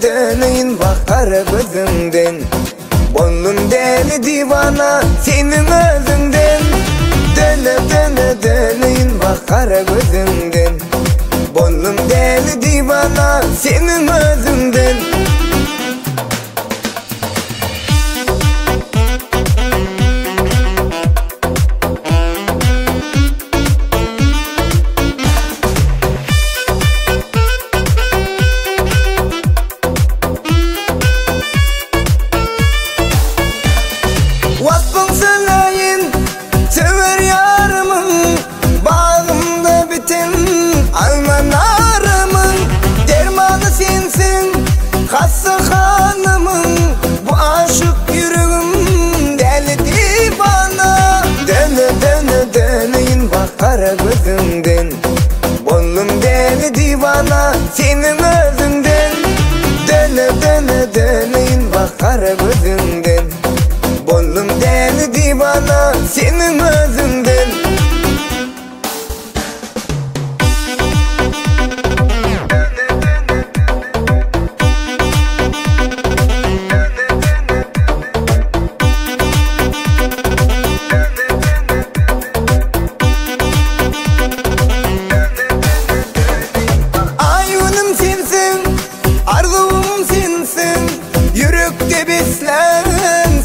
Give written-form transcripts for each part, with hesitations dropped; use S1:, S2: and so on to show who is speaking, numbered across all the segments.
S1: döneyin bakar gözünden. Boynum deli divana senin özünden. Döneyin bakar gözünden. Boynum deli divana senin özünden. Vakfın söyleyin sever yarımın, bağımda biten almanarımın. Dermanı sensin hasta hanımın, bu aşık yüreğim deli divana. Döneyin bakar gözünden. Boynum deli divana senin özünden. Döneyin bakar gözünden. Boynum deli divana senin özünden. Ayunum sensin, arzum sensin, yürekte beslen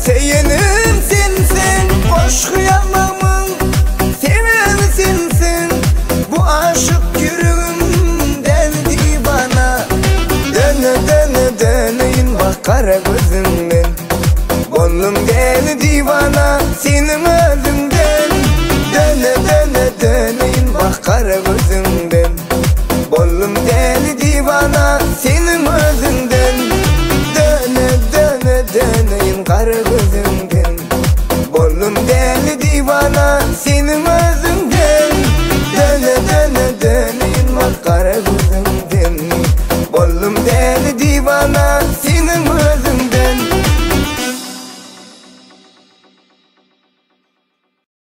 S1: seyenim sensin. Boş kıyamamın seven sensin, bu aşık yüreğim deli divana. Döneyin bakar gözünden. Boynum deli divana senin özünden. Döneyin bakar gözünden. Boynum deli divana senin özünden. Döneyin kar gözünden.